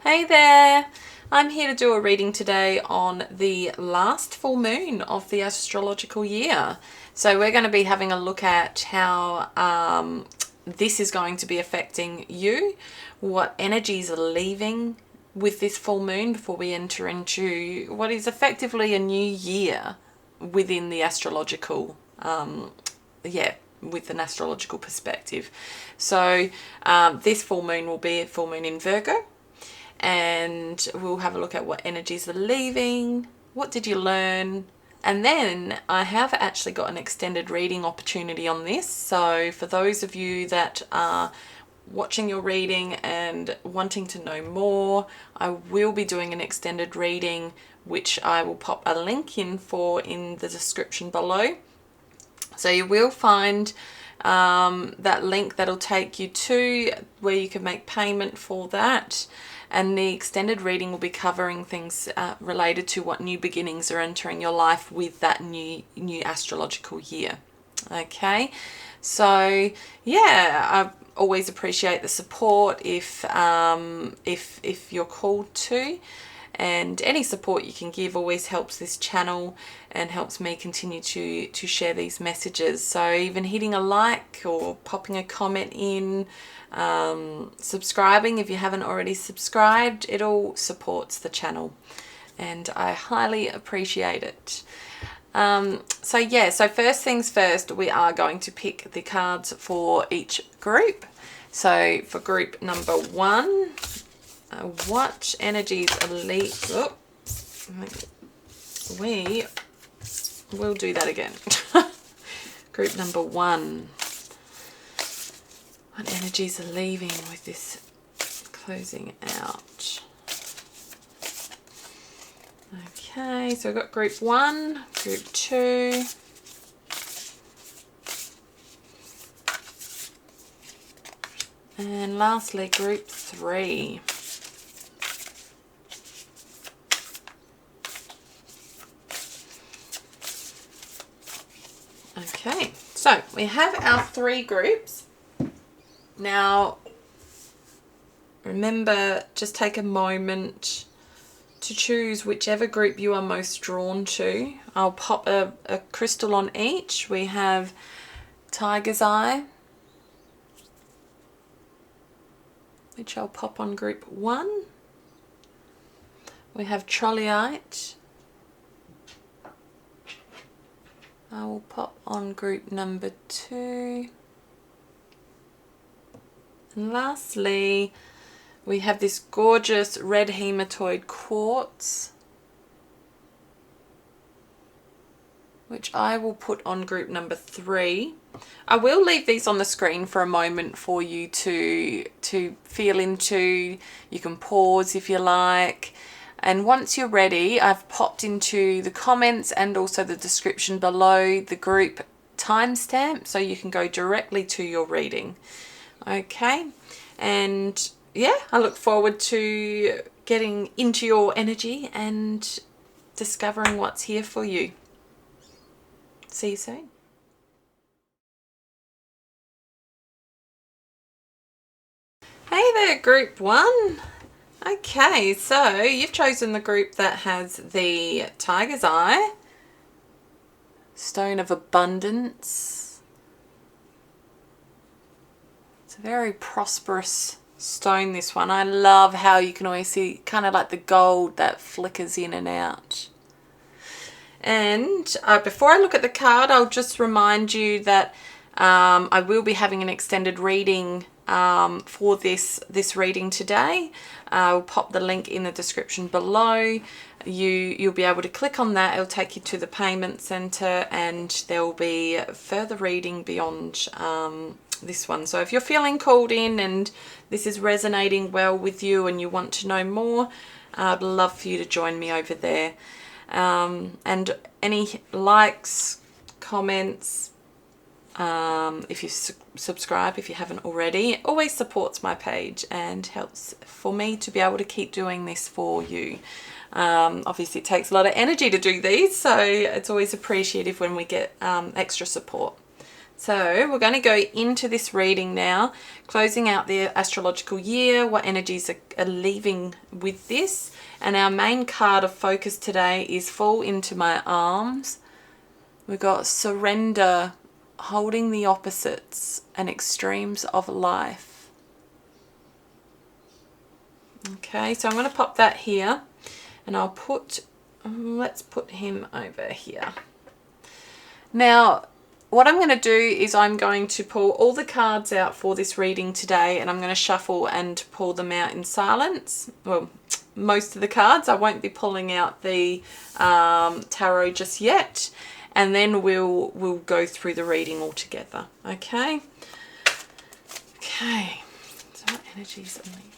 Hey there! I'm here to do a reading today on the last full moon of the astrological year. So we're going to be having a look at how this is going to be affecting you, what energies are leaving with this full moon before we enter into what is effectively a new year within the astrological, with an astrological perspective. So this full moon will be a full moon in Virgo. And we'll have a look at what energies are leaving, what did you learn, and then I have actually got an extended reading opportunity on this. So for those of you that are watching your reading and wanting to know more, I will be doing an extended reading, which I will pop a link in for in the description below. So you will find that link that'll take you to where you can make payment for that. And the extended reading will be covering things related to what new beginnings are entering your life with that new astrological year. Okay, so yeah, I always appreciate the support if you're called to, and any support you can give always helps this channel and helps me continue to share these messages. So even hitting a like or popping a comment in, subscribing if you haven't already subscribed, it all supports the channel and I highly appreciate it. So first things first, we are going to pick the cards for each group. So for group number one, what energies are we will do that again. Group number one, what energies are leaving with this closing out? Okay, so we've got group one, group two, and lastly group three. Okay, so we have our three groups. Now, remember, just take a moment to choose whichever group you are most drawn to. I'll pop a crystal on each. We have Tiger's Eye, which I'll pop on group one. We have Trolleyite. I will pop on group number two. And lastly, we have this gorgeous red hematoid quartz, which I will put on group number three. I will leave these on the screen for a moment for you to feel into. You can pause if you like. And once you're ready, I've popped into the comments and also the description below the group timestamp, so you can go directly to your reading. Okay, and yeah, I look forward to getting into your energy and discovering what's here for you. See you soon. Hey there, group one. Okay, so you've chosen the group that has the Tiger's Eye, Stone of Abundance. It's a very prosperous stone, this one. I love how you can always see kind of like the gold that flickers in and out. And before I look at the card, I'll just remind you that I will be having an extended reading for this reading today. I'll pop the link in the description below. You'll be able to click on that. It'll take you to the payment center, and there will be further reading beyond this one. So if you're feeling called in and this is resonating well with you and you want to know more, I'd love for you to join me over there. And any likes, comments, if you subscribe if you haven't already, it always supports my page and helps for me to be able to keep doing this for you. Obviously it takes a lot of energy to do these, so it's always appreciative when we get extra support. So we're going to go into this reading now, closing out the astrological year, what energies are leaving with this. And our main card of focus today is Fall Into My Arms. We've got surrender, holding the opposites and extremes of life. Okay, so I'm going to pop that here, and I'll put, let's put him over here. Now, what I'm going to do is I'm going to pull all the cards out for this reading today, and I'm going to shuffle and pull them out in silence. Well, most of the cards. I won't be pulling out the tarot just yet, and then we'll go through the reading all together. Okay. Okay. So what energies are leaving?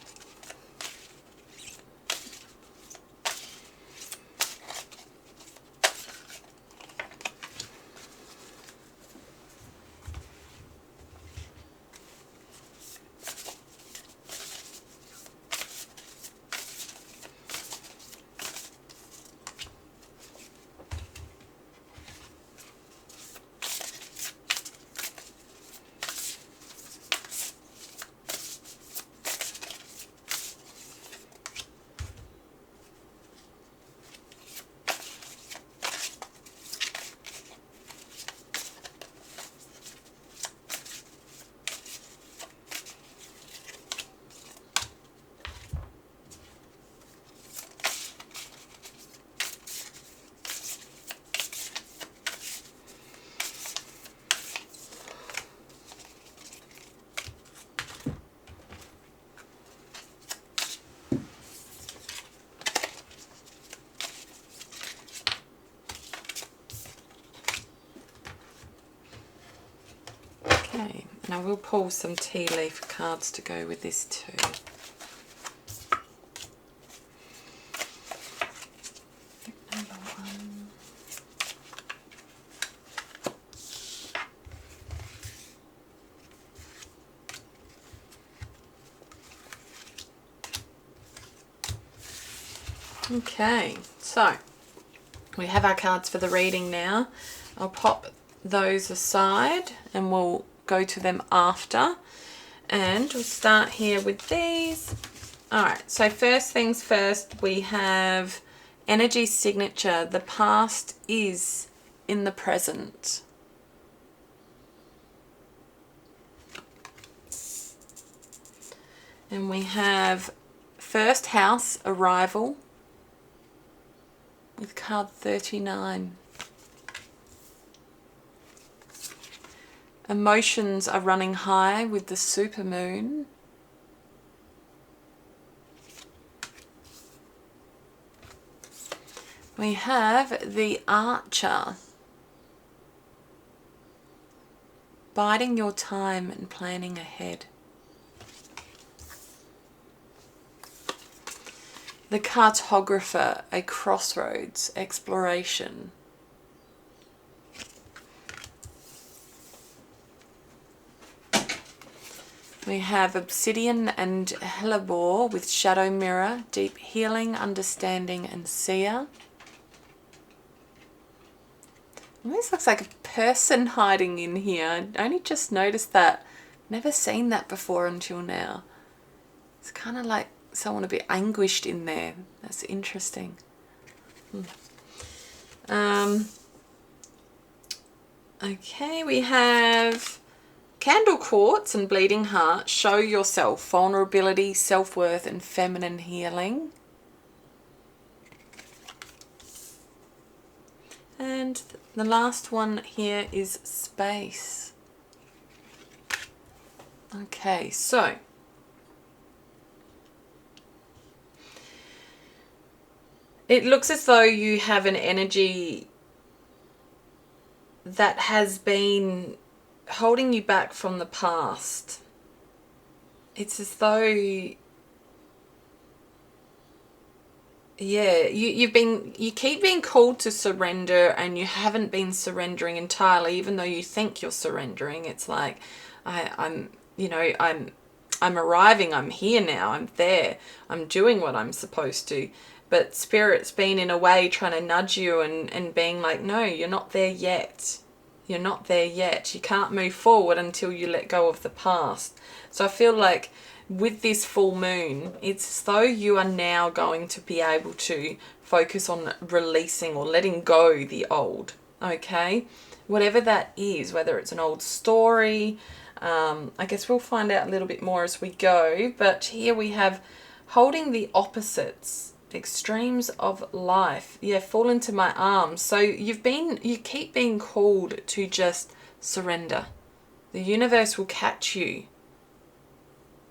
Okay, and I will pull some tea leaf cards to go with this too. Number one. Okay, so we have our cards for the reading now. I'll pop those aside and we'll go to them after, and we'll start here with these. All right, so first things first, we have energy signature. The past is in the present. And we have first house arrival with card 39. Emotions are running high with the supermoon. We have the Archer. Biding your time and planning ahead. The Cartographer, a crossroads, exploration. We have Obsidian and Hellebore with Shadow Mirror, deep healing, understanding and seer. And this looks like a person hiding in here. I only just noticed that. Never seen that before until now. It's kind of like someone a bit anguished in there. That's interesting. Okay, we have Candle Quartz and Bleeding Heart. Show yourself, vulnerability, self-worth and feminine healing. And the last one here is Space. Okay, so it looks as though you have an energy that has been holding you back from the past. It's as though, yeah, you keep being called to surrender and you haven't been surrendering entirely, even though you think you're surrendering. It's like, I'm arriving, I'm here now, I'm there, I'm doing what I'm supposed to. But Spirit's been in a way trying to nudge you and being like, no, you're not there yet. You're not there yet. You can't move forward until you let go of the past. So I feel like with this full moon, it's as though you are now going to be able to focus on releasing or letting go the old, okay? Whatever that is, whether it's an old story, I guess we'll find out a little bit more as we go. But here we have holding the opposites, extremes of life. Yeah, fall into my arms. So you keep being called to just surrender. The universe will catch you.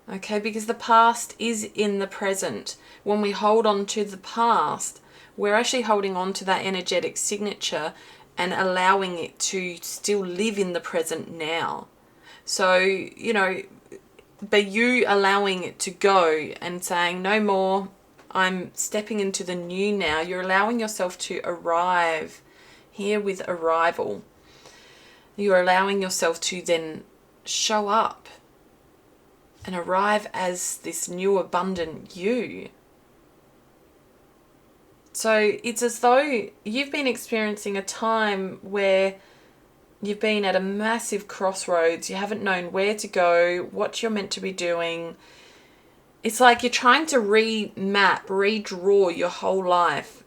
Okay, because the past is in the present. When we hold on to the past, we're actually holding on to that energetic signature and allowing it to still live in the present now. So, you know, by you allowing it to go and saying, no more, I'm stepping into the new now, you're allowing yourself to arrive here with arrival. You're allowing yourself to then show up and arrive as this new abundant you. So it's as though you've been experiencing a time where you've been at a massive crossroads. You haven't known where to go, what you're meant to be doing. It's like you're trying to redraw your whole life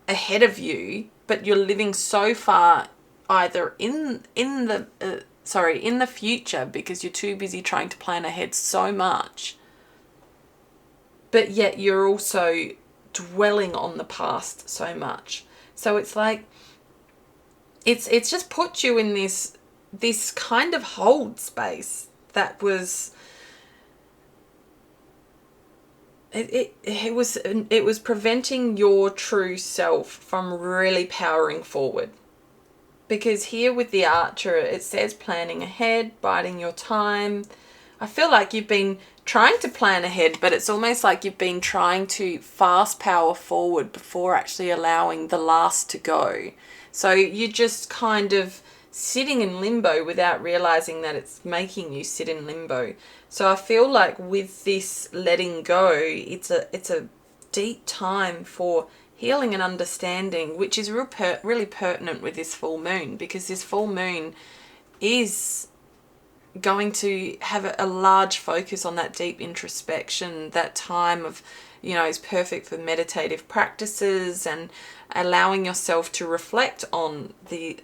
ahead of you, but you're living so far either in the future because you're too busy trying to plan ahead so much, but yet you're also dwelling on the past so much. So it's like it's just put you in this kind of hold space that was it was preventing your true self from really powering forward. Because here with the Archer, it says planning ahead, biding your time. I feel like you've been trying to plan ahead, but it's almost like you've been trying to fast power forward before actually allowing the last to go. So you're just kind of sitting in limbo without realizing that it's making you sit in limbo. So I feel like with this letting go, it's a deep time for healing and understanding, which is really pertinent with this full moon, because this full moon is going to have a large focus on that deep introspection. That time of, you know, is perfect for meditative practices and allowing yourself to reflect on the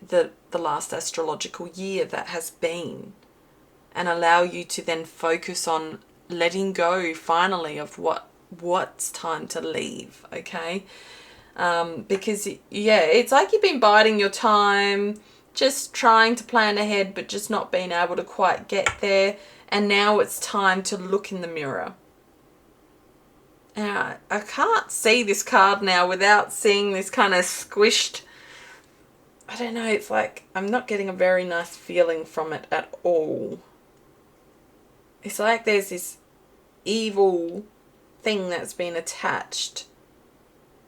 last astrological year that has been, and allow you to then focus on letting go finally of what's time to leave, okay? Because, yeah, it's like you've been biding your time, just trying to plan ahead, but just not being able to quite get there. And now it's time to look in the mirror. And I can't see this card now without seeing this kind of squished, I don't know, it's like I'm not getting a very nice feeling from it at all. It's like there's this evil thing that's been attached.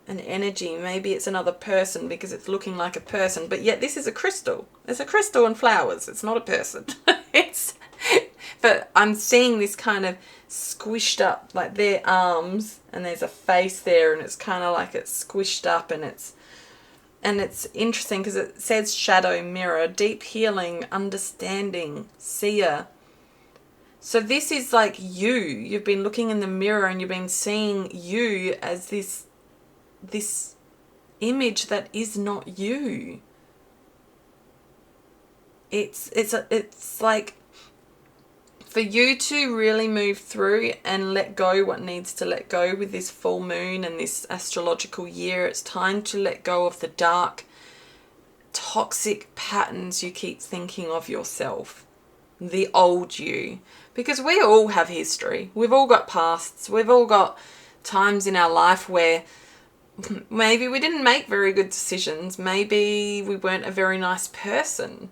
An energy, maybe it's another person because it's looking like a person, but yet this is a crystal. It's a crystal and flowers. It's not a person. But I'm seeing this kind of squished up, like their arms, and there's a face there, and it's kind of like it's squished up, and it's interesting because it says shadow mirror, deep healing, understanding, seer. So this is like you. You've been looking in the mirror and you've been seeing you as this image that is not you. It's like for you to really move through and let go what needs to let go with this full moon and this astrological year. It's time to let go of the dark, toxic patterns you keep thinking of yourself, the old you, because we all have history. We've all got pasts. We've all got times in our life where maybe we didn't make very good decisions. Maybe we weren't a very nice person.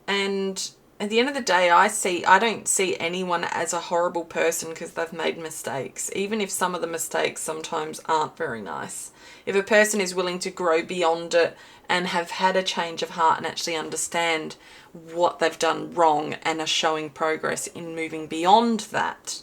And at the end of the day, I don't see anyone as a horrible person because they've made mistakes, even if some of the mistakes sometimes aren't very nice. If a person is willing to grow beyond it and have had a change of heart and actually understand what they've done wrong and are showing progress in moving beyond that,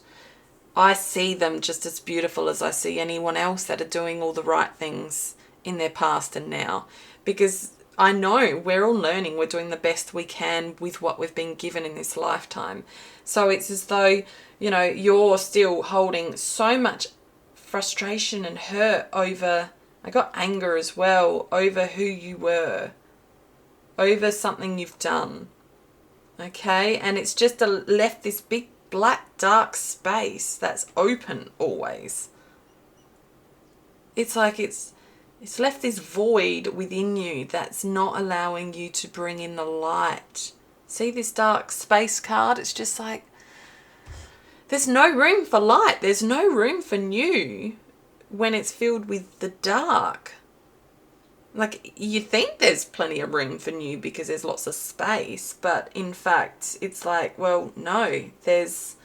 I see them just as beautiful as I see anyone else that are doing all the right things in their past and now. Because I know we're all learning. We're doing the best we can with what we've been given in this lifetime. So it's as though, you know, you're still holding so much frustration and hurt over, I got anger as well, over who you were, over something you've done. Okay? And it's just left this big black dark space that's open always. It's like it's left this void within you that's not allowing you to bring in the light. See this dark space card? It's just like, there's no room for light. There's no room for new when it's filled with the dark. Like, you think there's plenty of room for new because there's lots of space, but in fact, it's like, well, no, there's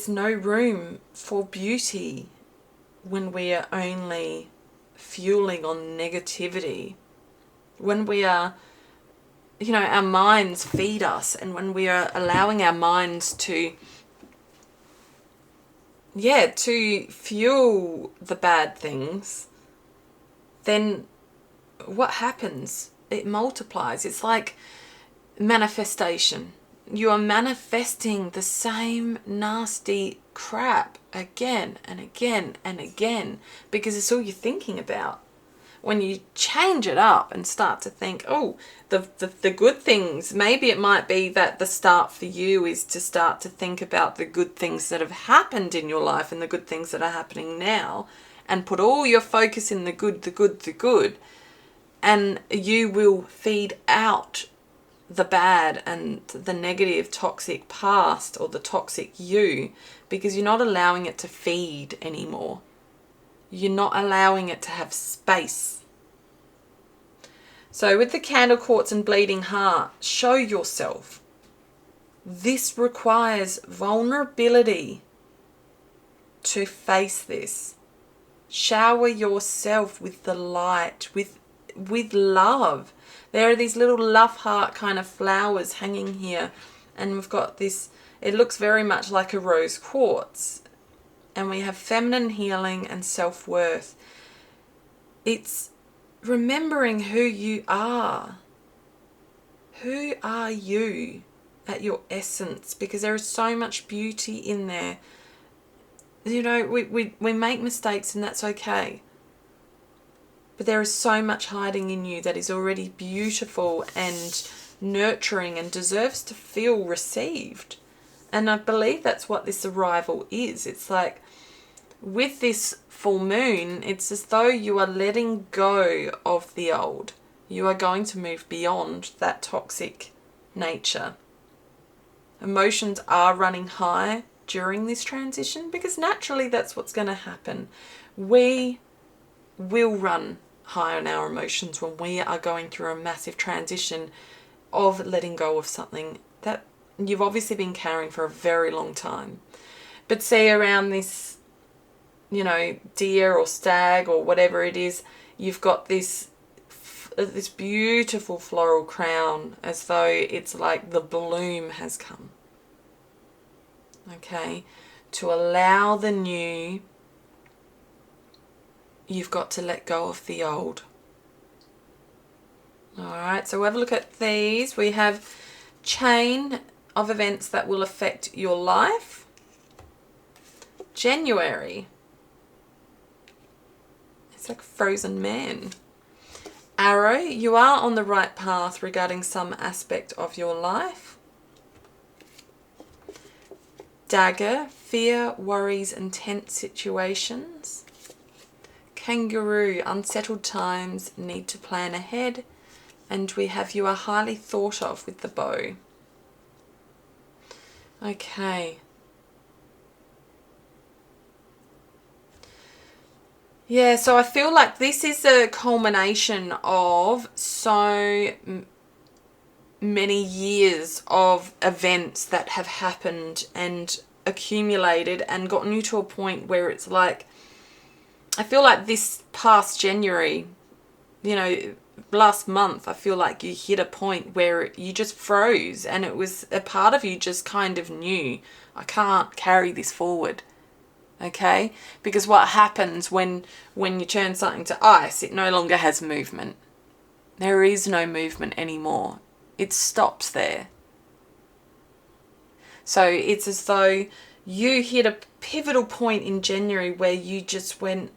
no room for beauty when we are only fueling on negativity, when we are, you know, our minds feed us, and when we are allowing our minds to fuel the bad things, then what happens? It multiplies. It's like manifestation. You are manifesting the same nasty crap again and again and again because it's all you're thinking about. When you change it up and start to think, oh, the good things, maybe it might be that the start for you is to start to think about the good things that have happened in your life and the good things that are happening now, and put all your focus in the good, the good, the good, and you will feed out the bad and the negative toxic past or the toxic you, because you're not allowing it to feed anymore. You're not allowing it to have space. So with the candle quartz and bleeding heart, show yourself. This requires vulnerability to face this. Shower yourself with the light, with love. There are these little love heart kind of flowers hanging here, and we've got this, it looks very much like a rose quartz, and we have feminine healing and self-worth. It's remembering who you are. Who are you at your essence? Because there is so much beauty in there. You know, we make mistakes, and that's okay. But there is so much hiding in you that is already beautiful and nurturing and deserves to feel received. And I believe that's what this arrival is. It's like, with this full moon, it's as though you are letting go of the old. You are going to move beyond that toxic nature. Emotions are running high during this transition because naturally that's what's going to happen. We will run high on our emotions when we are going through a massive transition of letting go of something that you've obviously been carrying for a very long time. But see, around this, you know, deer or stag or whatever it is, you've got this beautiful floral crown, as though it's like the bloom has come. Okay, to allow the new, you've got to let go of the old. Alright, so we'll have a look at these. We have chain of events that will affect your life. January. It's like a frozen man. Arrow, you are on the right path regarding some aspect of your life. Dagger, fear, worries and tense situations. Kangaroo, unsettled times, need to plan ahead. And we have you are highly thought of with the bow. Okay. Yeah, so I feel like this is a culmination of so many years of events that have happened and accumulated and gotten you to a point where it's like, I feel like this past January, you know, last month, I feel like you hit a point where you just froze, and it was a part of you just kind of knew, I can't carry this forward. Okay? Because what happens when you turn something to ice, it no longer has movement. There is no movement anymore. It stops there. So it's as though you hit a pivotal point in January where you just went,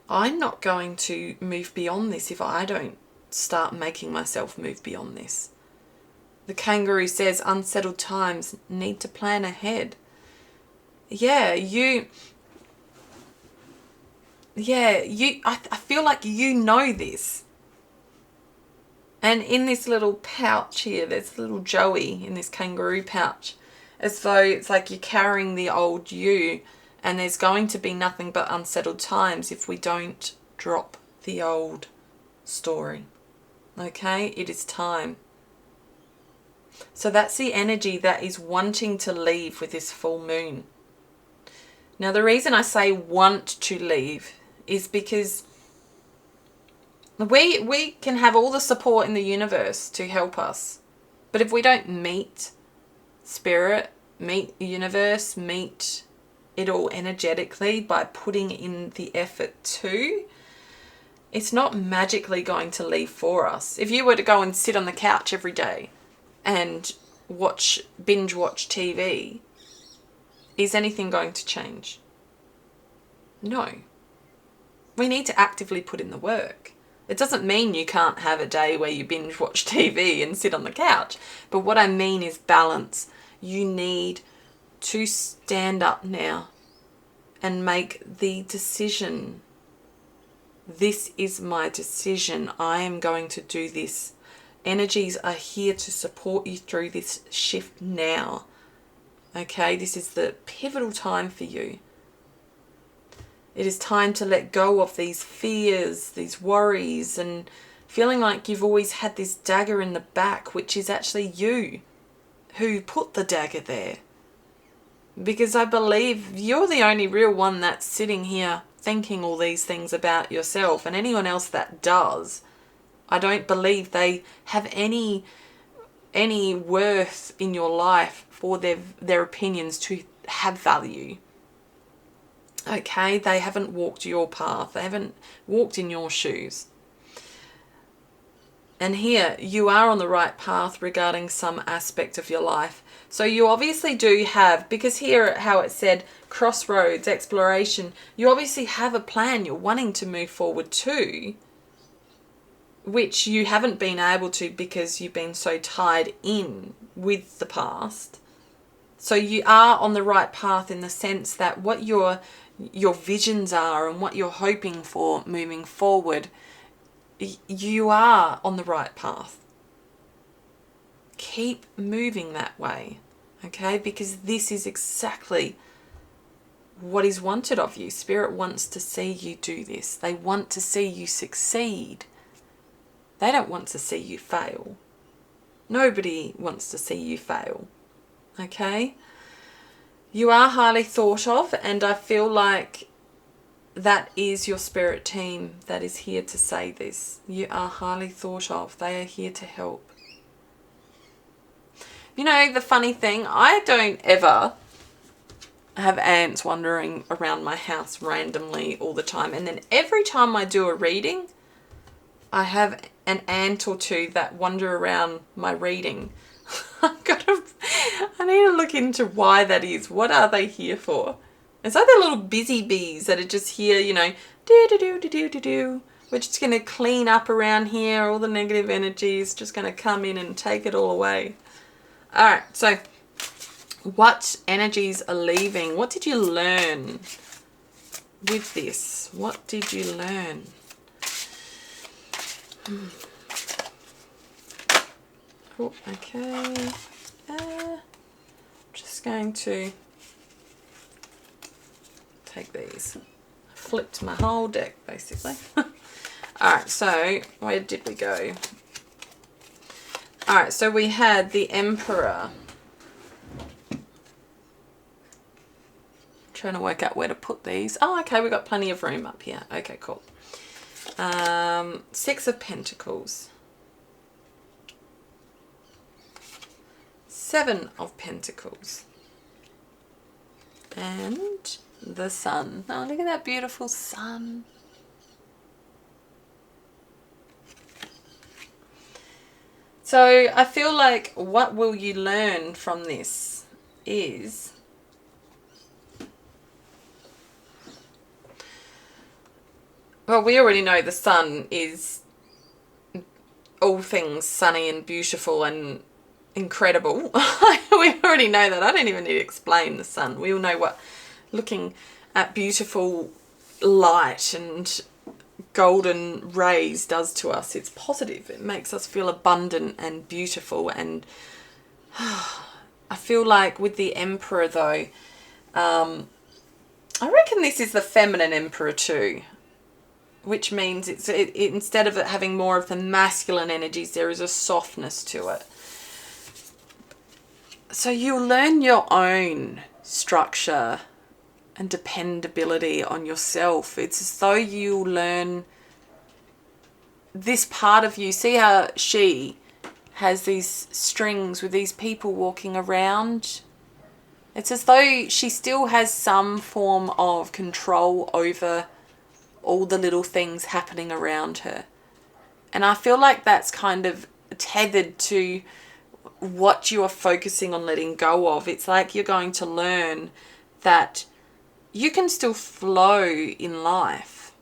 I'm not going to move beyond this if I don't start making myself move beyond this. The kangaroo says unsettled times need to plan ahead. Yeah, I feel like you know this. And in this little pouch here, there's little Joey in this kangaroo pouch. As though it's like you're carrying the old you, and there's going to be nothing but unsettled times if we don't drop the old story. Okay? It is time. So that's the energy that is wanting to leave with this full moon. Now, the reason I say want to leave is because we can have all the support in the universe to help us. But if we don't meet spirit, meet the universe, meet it all energetically by putting in the effort too, it's not magically going to leave for us. If you were to go and sit on the couch every day and binge watch TV, is anything going to change? No. We need to actively put in the work. It doesn't mean you can't have a day where you binge watch TV and sit on the couch. But what I mean is balance. You need to stand up now and make the decision. This is my decision. I am going to do this. Energies are here to support you through this shift now. Okay, this is the pivotal time for you. It is time to let go of these fears, these worries, and feeling like you've always had this dagger in the back, which is actually you who put the dagger there. Because I believe you're the only real one that's sitting here thinking all these things about yourself, and anyone else that does, I don't believe they have any worth in your life for their opinions to have value. Okay, they haven't walked your path. They haven't walked in your shoes. And here, you are on the right path regarding some aspect of your life. So you obviously do have, because here how it said crossroads, exploration, you obviously have a plan you're wanting to move forward to, which you haven't been able to because you've been so tied in with the past. So you are on the right path in the sense that what your visions are and what you're hoping for moving forward, you are on the right path. Keep moving that way, okay? Because this is exactly what is wanted of you. Spirit wants to see you do this. They want to see you succeed. They don't want to see you fail. Nobody wants to see you fail, okay? You are highly thought of, and I feel like that is your spirit team that is here to say this. You are highly thought of. They are here to help. You know, the funny thing, I don't ever have ants wandering around my house randomly all the time. And then every time I do a reading, I have an ant or two that wander around my reading. I need to look into why that is. What are they here for? It's like they're little busy bees that are just here, you know, do-do-do-do-do-do-do. We're just going to clean up around here. All the negative energies just going to come in and take it all away. All right, so what energies are leaving? What did you learn with this? What did you learn? Oh, okay. Just going to take these. Flipped my whole deck, basically. Alright, so where did we go? Alright, so we had the Emperor. Trying to work out where to put these. Oh, okay, we've got plenty of room up here. Okay, cool. Six of Pentacles. Seven of Pentacles. And the Sun. Oh, look at that beautiful sun. So I feel like what will you learn from this is well, we already know the sun is all things sunny and beautiful and incredible. We already know that. I don't even need to explain the sun. We all know what looking at beautiful light and golden rays does to us. It's positive. It makes us feel abundant and beautiful. And I feel like with the Emperor though, I reckon this is the feminine Emperor too, which means instead of it having more of the masculine energies, there is a softness to it. So you'll learn your own structure and dependability on yourself. It's as though you learn this part of you. See how she has these strings with these people walking around? It's as though she still has some form of control over all the little things happening around her. And I feel like that's kind of tethered to what you are focusing on letting go of. It's like you're going to learn that you can still flow in life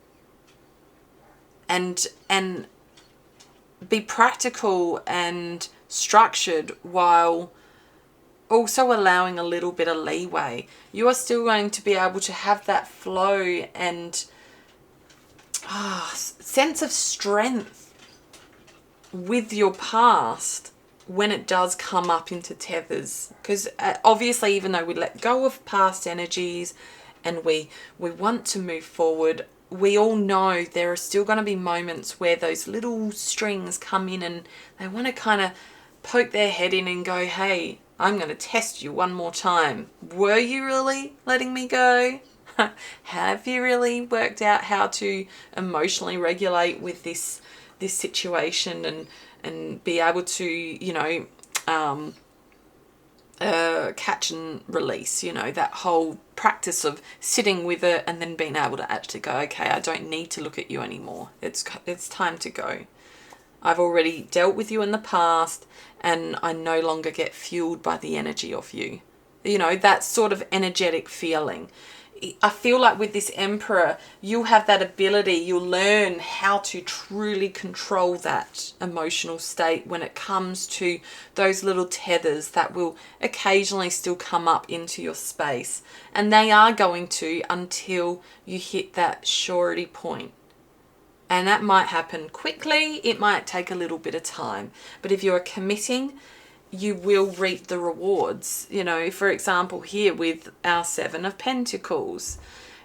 and be practical and structured while also allowing a little bit of leeway. You are still going to be able to have that flow and sense of strength with your past when it does come up into tethers. Because obviously, even though we let go of past energies and we want to move forward, we all know there are still going to be moments where those little strings come in and they want to kind of poke their head in and go, hey, I'm going to test you one more time. Were you really letting me go? Have you really worked out how to emotionally regulate with this situation and be able to, you know, catch and release, you know, that whole practice of sitting with it and then being able to actually go, okay, I don't need to look at you anymore. It's time to go. I've already dealt with you in the past and I no longer get fueled by the energy of you. You know, that sort of energetic feeling. I feel like with this Emperor, you'll have that ability. You'll learn how to truly control that emotional state when it comes to those little tethers that will occasionally still come up into your space. And they are going to until you hit that surety point. And that might happen quickly. It might take a little bit of time. But if you're committing, you will reap the rewards. You know, for example, here with our Seven of Pentacles,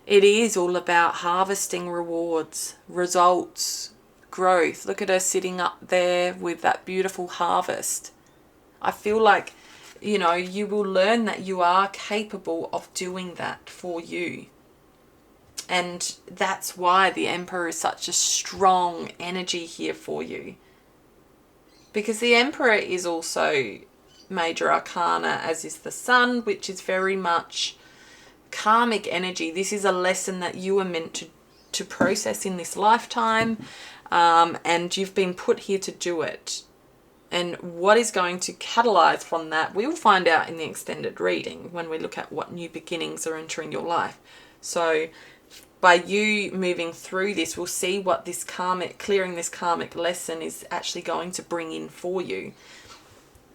it is all about harvesting rewards, results, growth. Look at her sitting up there with that beautiful harvest. I feel like, you know, you will learn that you are capable of doing that for you. And that's why the Emperor is such a strong energy here for you. Because the Emperor is also major arcana, as is the Sun, which is very much karmic energy. This is a lesson that you are meant to process in this lifetime, and you've been put here to do it. And what is going to catalyze from that, we will find out in the extended reading when we look at what new beginnings are entering your life. So by you moving through this, we'll see what this clearing this karmic lesson is actually going to bring in for you,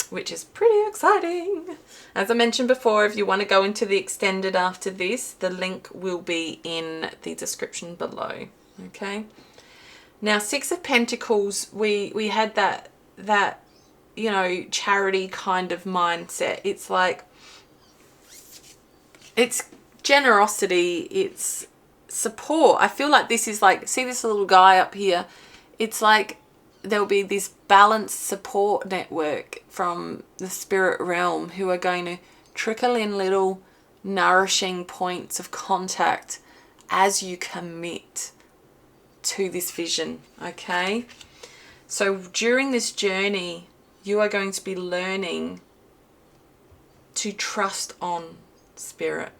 which is pretty exciting. As I mentioned before, if you want to go into the extended after this, the link will be in the description below. Okay. Now, Six of Pentacles, we had that you know, charity kind of mindset. It's like, it's generosity, it's support. I feel like this is like, see this little guy up here? It's like there'll be this balanced support network from the spirit realm who are going to trickle in little nourishing points of contact as you commit to this vision. Okay, so during this journey, you are going to be learning to trust on spirit,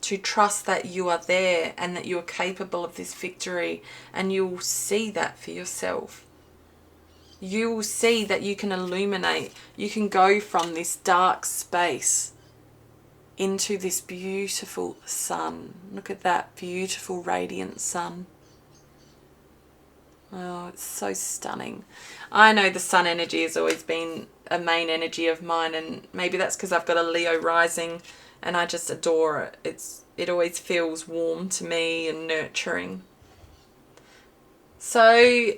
to trust that you are there and that you are capable of this victory, and you'll see that for yourself. you will see that you can illuminate. You can go from this dark space into this beautiful sun. Look at that beautiful radiant sun. Oh, it's so stunning. I know the sun energy has always been a main energy of mine, and maybe that's because I've got a Leo rising and I just adore it. It always feels warm to me and nurturing. So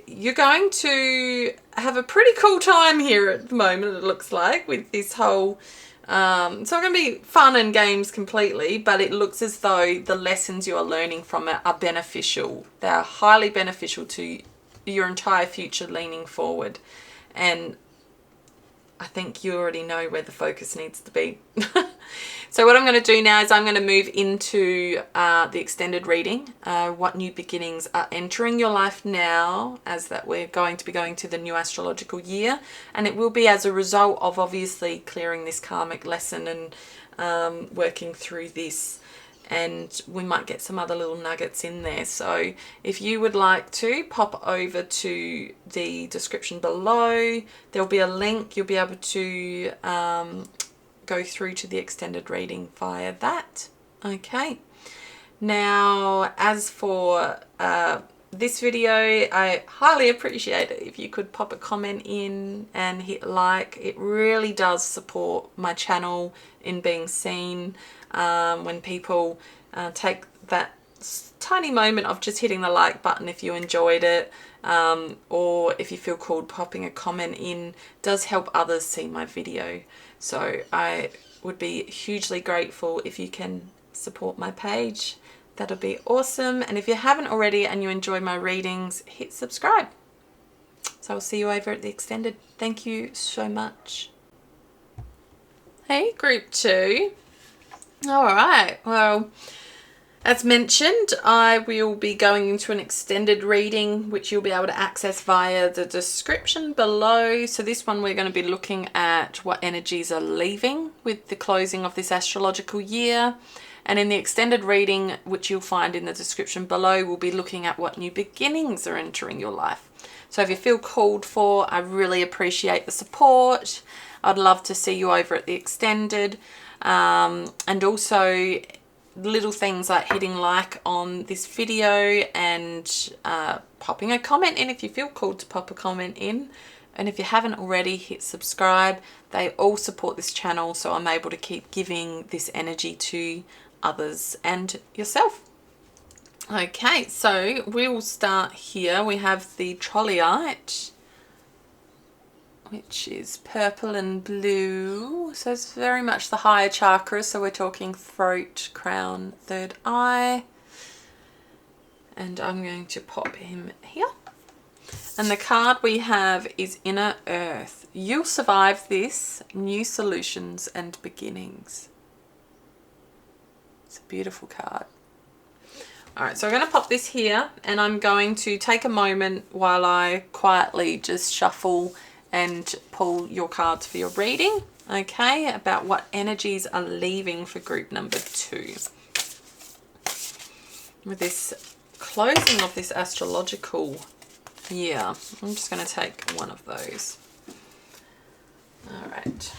you're going to have a pretty cool time here at the moment, it looks like, with this whole... it's not going to be fun and games completely, but it looks as though the lessons you are learning from it are beneficial. They are highly beneficial to your entire future leaning forward. And I think you already know where the focus needs to be. So what I'm going to do now is I'm going to move into the extended reading. What new beginnings are entering your life now, as that we're going to be going to the new astrological year. And it will be as a result of obviously clearing this karmic lesson and working through this. And we might get some other little nuggets in there. So if you would like to pop over to the description below, there'll be a link. You'll be able to go through to the extended reading via that. Okay. Now, as for this video, I highly appreciate it if you could pop a comment in and hit like. It really does support my channel in being seen. When people take that tiny moment of just hitting the like button if you enjoyed it, or if you feel called, popping a comment in does help others see my video. So I would be hugely grateful if you can support my page. That'll be awesome. And if you haven't already and you enjoy my readings, hit subscribe. So I'll see you over at the extended. Thank you so much. Hey, group 2. All right, well, as mentioned, I will be going into an extended reading, which you'll be able to access via the description below. So this one, we're going to be looking at what energies are leaving with the closing of this astrological year. And in the extended reading, which you'll find in the description below, we'll be looking at what new beginnings are entering your life. So if you feel called for, I really appreciate the support. I'd love to see you over at the extended. And also little things like hitting like on this video and popping a comment in if you feel called to pop a comment in. And if you haven't already, hit subscribe. They all support this channel, so I'm able to keep giving this energy to others and yourself. Okay, so we will start here. We have the Trolleyite, which is purple and blue. So it's very much the higher chakras. So we're talking throat, crown, third eye. And I'm going to pop him here. And the card we have is Inner Earth. You'll survive this. New solutions and beginnings. It's a beautiful card. All right, so I'm going to pop this here. And I'm going to take a moment while I quietly just shuffle and pull your cards for your reading, okay, about what energies are leaving for group number 2. With this closing of this astrological year, I'm just going to take one of those. All right.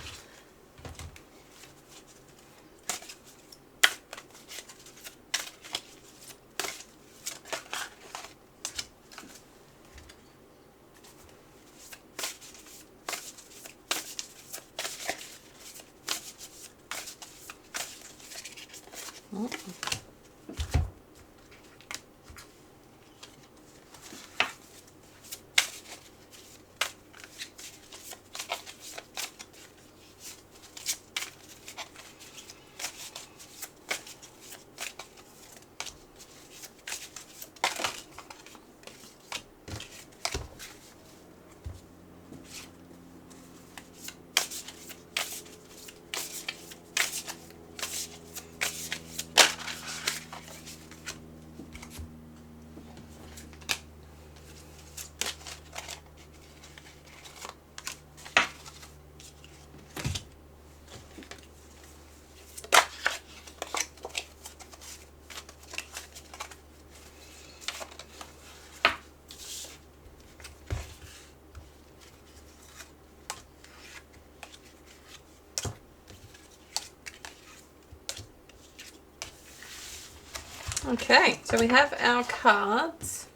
Okay, so we have our cards.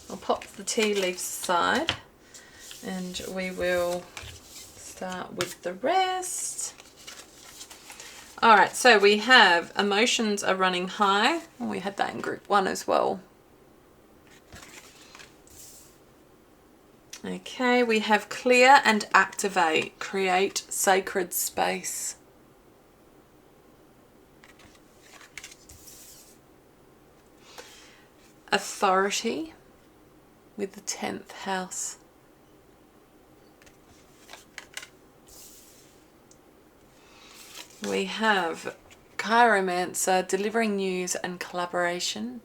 I'll pop the tea leaves aside and we will start with the rest. All right, so we have emotions are running high. Oh, we had that in group 1 as well. Okay, we have clear and activate, create sacred space. Authority with the 10th house. We have chiromancer, delivering news and collaboration.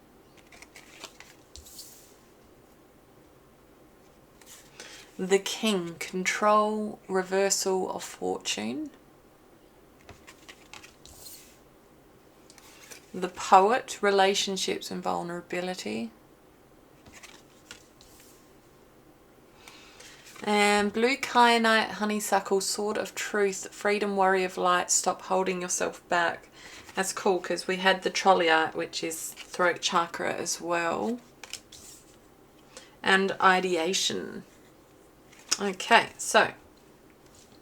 The king, control, reversal of fortune. The poet, relationships and vulnerability. And blue kyanite, honeysuckle, sword of truth, freedom, warrior of light, stop holding yourself back. That's cool because we had the trolleyite, which is throat chakra as well. And ideation. Okay, so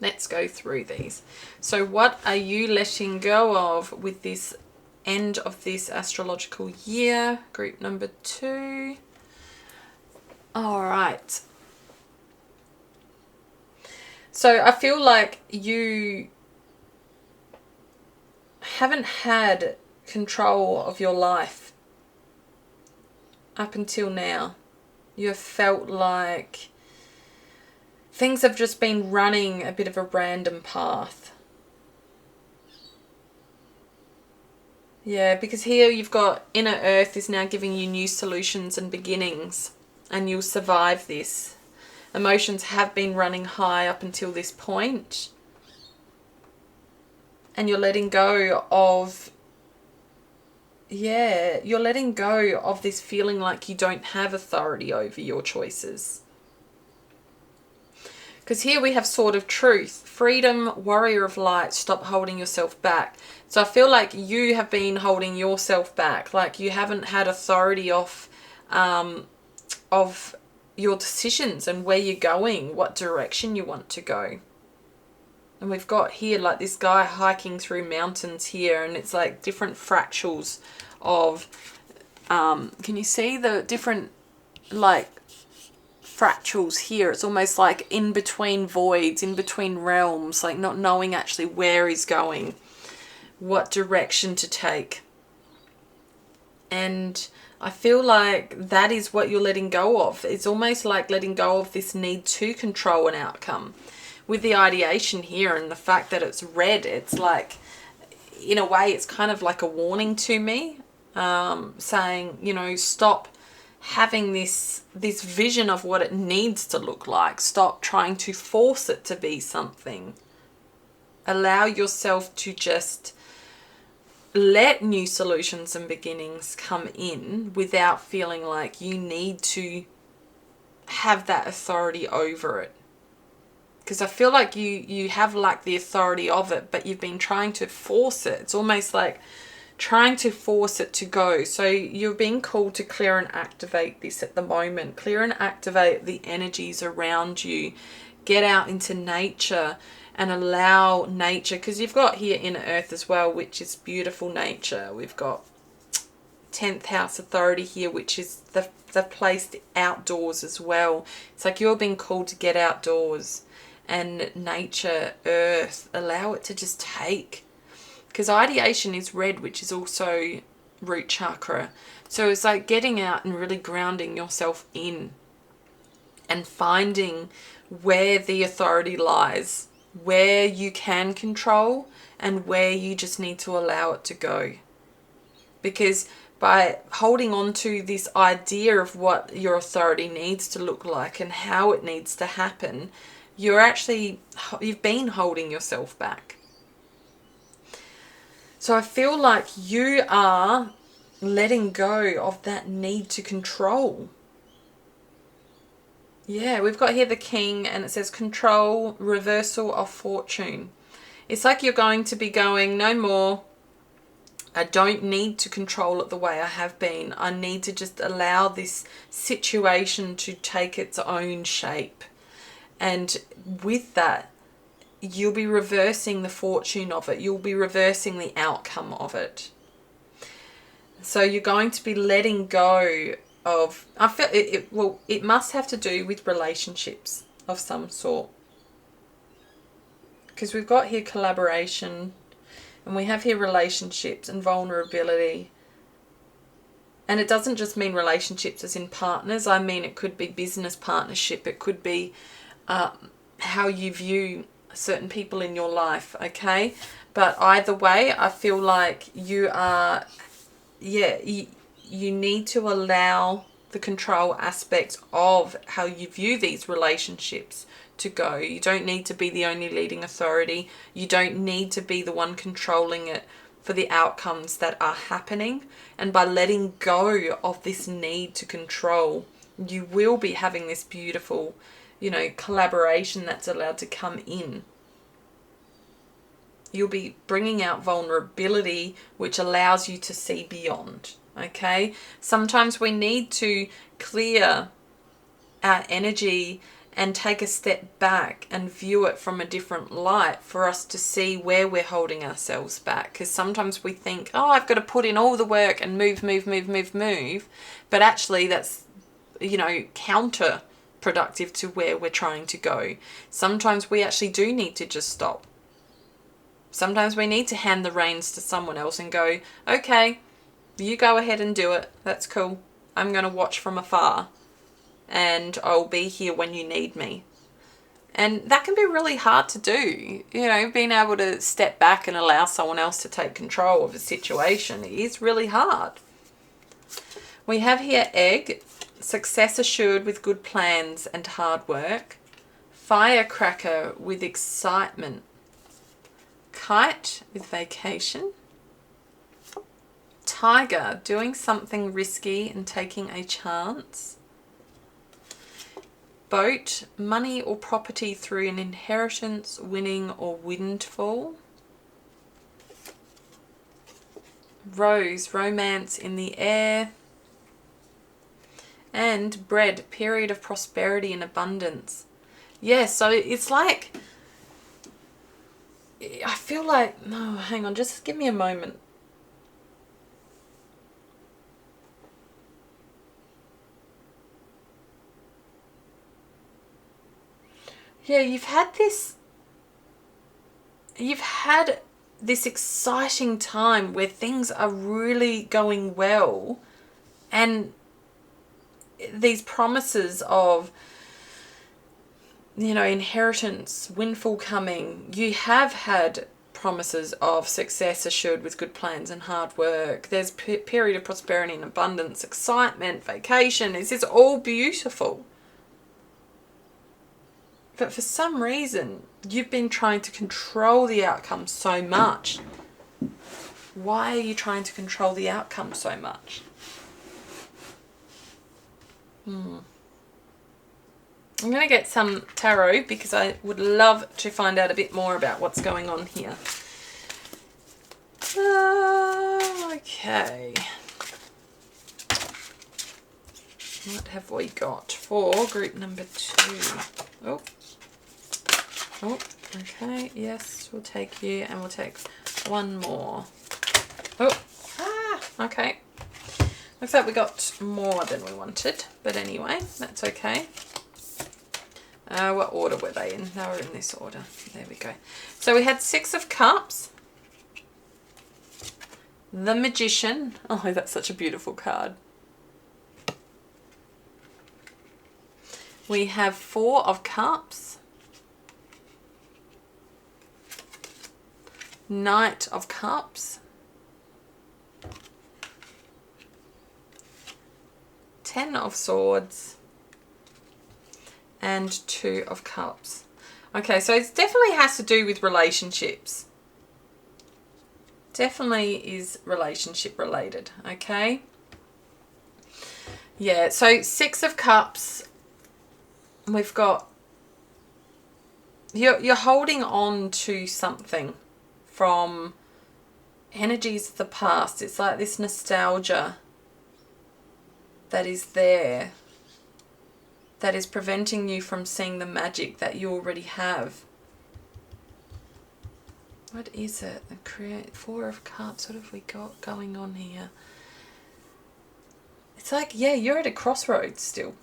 let's go through these. So what are you letting go of with this end of this astrological year? Group number 2. All right. So I feel like you haven't had control of your life up until now. You have felt like things have just been running a bit of a random path. Yeah, because here you've got inner earth is now giving you new solutions and beginnings, and you'll survive this. Emotions have been running high up until this point, and you're letting go of, yeah, you're letting go of this feeling like you don't have authority over your choices. Because here we have sword of truth, freedom, warrior of light, stop holding yourself back. So I feel like you have been holding yourself back, like you haven't had authority of your decisions and where you're going, what direction you want to go. And we've got here like this guy hiking through mountains here, and it's like different fractals of, can you see the different like fractals here? It's almost like in between voids, in between realms, like not knowing actually where he's going, what direction to take. And I feel like that is what you're letting go of. It's almost like letting go of this need to control an outcome. With the ideation here and the fact that it's red, it's like, in a way, it's kind of like a warning to me, saying, you know, stop having this vision of what it needs to look like. Stop trying to force it to be something. Allow yourself to just let new solutions and beginnings come in without feeling like you need to have that authority over it. Because I feel like you have like the authority of it, but you've been trying to force it. It's almost like trying to force it to go. So you're being called to clear and activate this at the moment. Clear and activate the energies around you. Get out into nature and allow nature, because you've got here inner earth as well, which is beautiful nature. We've got 10th house authority here, which is the place outdoors as well. It's like you're being called to get outdoors and nature, earth, allow it to just take. Because ideation is red, which is also root chakra. So it's like getting out and really grounding yourself in and finding where the authority lies, where you can control and where you just need to allow it to go. Because by holding on to this idea of what your authority needs to look like and how it needs to happen, you've been holding yourself back. So I feel like you are letting go of that need to control. Yeah, we've got here the king, and it says control, reversal of fortune. It's like you're going to be going no more I don't need to control it the way I have been. I need to just allow this situation to take its own shape. And with that, you'll be reversing the fortune of it. You'll be reversing the outcome of it. So you're going to be letting go of, I feel it must have to do with relationships of some sort. Because we've got here collaboration, and we have here relationships and vulnerability. And it doesn't just mean relationships as in partners. I mean, it could be business partnership. It could be how you view certain people in your life, okay? But either way, I feel like you are, you need to allow the control aspect of how you view these relationships to go. You don't need to be the only leading authority. You don't need to be the one controlling it for the outcomes that are happening. And by letting go of this need to control, you will be having this beautiful, collaboration that's allowed to come in. You'll be bringing out vulnerability, which allows you to see beyond, okay? Sometimes we need to clear our energy and take a step back and view it from a different light for us to see where we're holding ourselves back. Because sometimes we think, oh, I've got to put in all the work and move. But actually that's, counterproductive to where we're trying to go. Sometimes we actually do need to just stop. Sometimes we need to hand the reins to someone else and go, okay, you go ahead and do it. That's cool. I'm going to watch from afar. And I'll be here when you need me. And that can be really hard to do. Being able to step back and allow someone else to take control of a situation is really hard. We have here egg, success assured with good plans and hard work. Firecracker with excitement. Kite with vacation. Tiger, doing something risky and taking a chance. Boat, money or property through an inheritance, winning or windfall. Rose, romance in the air. And bread, period of prosperity and abundance. Yeah, so it's like, I feel like, no, hang on, just give me a moment. Yeah, you've had this exciting time where things are really going well, and these promises of, inheritance, windfall coming. You have had promises of success assured with good plans and hard work. There's period of prosperity and abundance, excitement, vacation. This is all beautiful. But for some reason, you've been trying to control the outcome so much. Why are you trying to control the outcome so much? I'm going to get some tarot because I would love to find out a bit more about what's going on here. Okay. What have we got for group number 2? Oh, okay, yes, we'll take you, and we'll take one more. Okay. Looks like we got more than we wanted, but anyway, that's okay. What order were they in? They were in this order. There we go. So we had 6 of Cups. The Magician. Oh, that's such a beautiful card. We have 4 of Cups. Knight of Cups. 10 of Swords. And 2 of Cups. Okay, so it definitely has to do with relationships. Definitely is relationship related, okay? Yeah, so 6 of Cups. We've got, you're holding on to something from energies of the past. It's like this nostalgia that is there, that is preventing you from seeing the magic that you already have. What is it? The Four of Cups. What have we got going on here? It's like, yeah, you're at a crossroads still.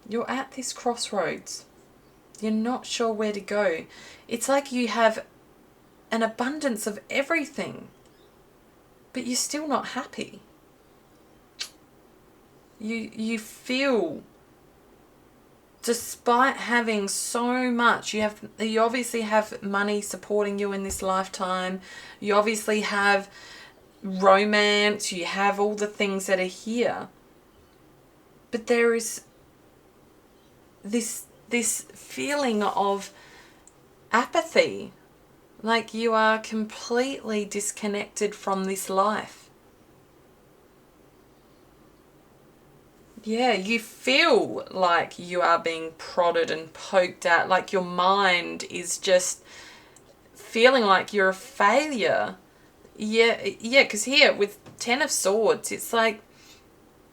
You're at this crossroads. You're not sure where to go. It's like you have an abundance of everything, but you're still not happy. You feel, despite having so much, you obviously have money supporting you in this lifetime. You obviously have romance. You have all the things that are here. But there is this feeling of apathy. Like you are completely disconnected from this life. Yeah, you feel like you are being prodded and poked at, like your mind is just feeling like you're a failure. Yeah, because here with 10 of Swords, it's like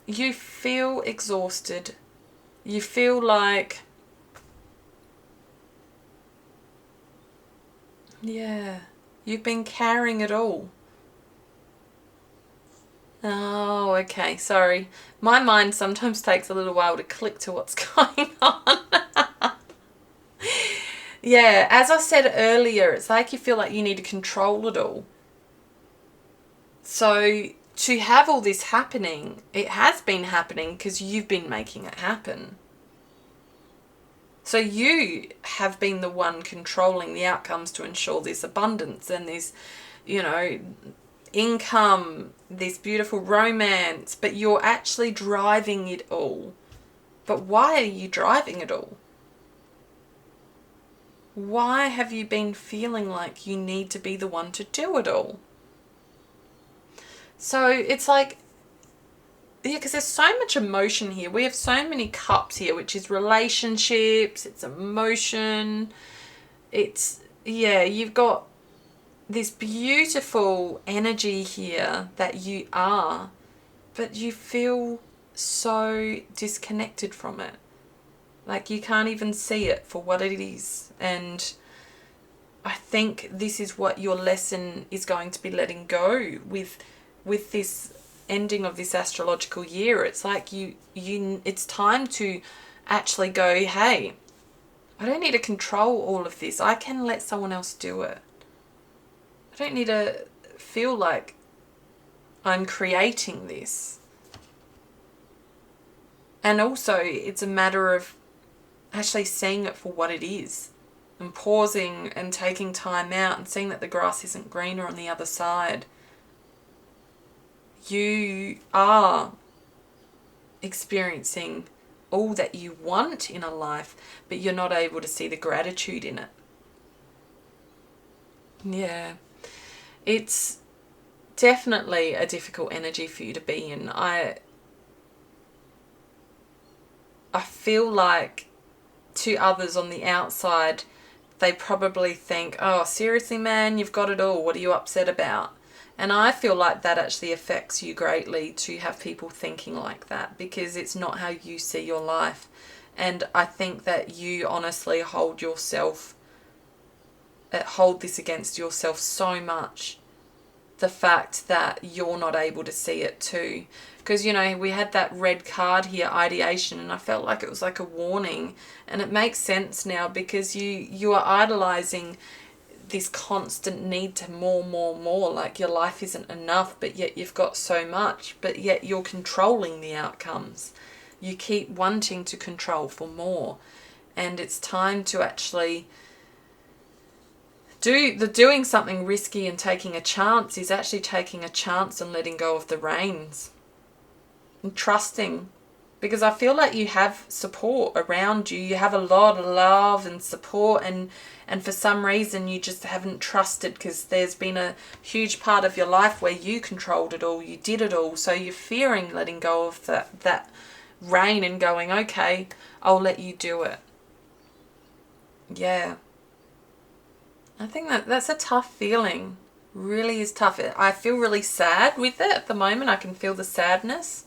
you feel exhausted. You feel like, yeah, you've been carrying it all. Oh, okay, sorry. My mind sometimes takes a little while to click to what's going on. Yeah, as I said earlier, it's like you feel like you need to control it all. So to have all this happening, it has been happening because you've been making it happen. So you have been the one controlling the outcomes to ensure this abundance and this, income, this beautiful romance, but you're actually driving it all. But why are you driving it all? Why have you been feeling like you need to be the one to do it all? So it's like, yeah, because there's so much emotion here. We have so many cups here, which is relationships, it's emotion, it's, yeah, you've got this beautiful energy here that you are, but you feel so disconnected from it. Like you can't even see it for what it is. And I think this is what your lesson is going to be letting go with this ending of this astrological year. It's like it's time to actually go, hey, I don't need to control all of this. I can let someone else do it. I don't need to feel like I'm creating this. And also, it's a matter of actually seeing it for what it is and pausing and taking time out and seeing that the grass isn't greener on the other side. You are experiencing all that you want in a life, but you're not able to see the gratitude in it. Yeah. It's definitely a difficult energy for you to be in. I feel like to others on the outside, they probably think, oh, seriously, man, you've got it all. What are you upset about? And I feel like that actually affects you greatly to have people thinking like that, because it's not how you see your life. And I think that you honestly hold this against yourself so much, the fact that you're not able to see it too. Because, we had that red card here, ideation, and I felt like it was like a warning. And it makes sense now, because you are idolizing this constant need to more. Like your life isn't enough, but yet you've got so much, but yet you're controlling the outcomes. You keep wanting to control for more. And it's time to actually doing something risky and taking a chance is actually taking a chance and letting go of the reins and trusting, because I feel like you have support around you. You have a lot of love and support, and for some reason you just haven't trusted, because there's been a huge part of your life where you controlled it all, you did it all, so you're fearing letting go of that rein and going, okay, I'll let you do it. Yeah. I think that's a tough feeling. Really is tough. I feel really sad with it at the moment. I can feel the sadness.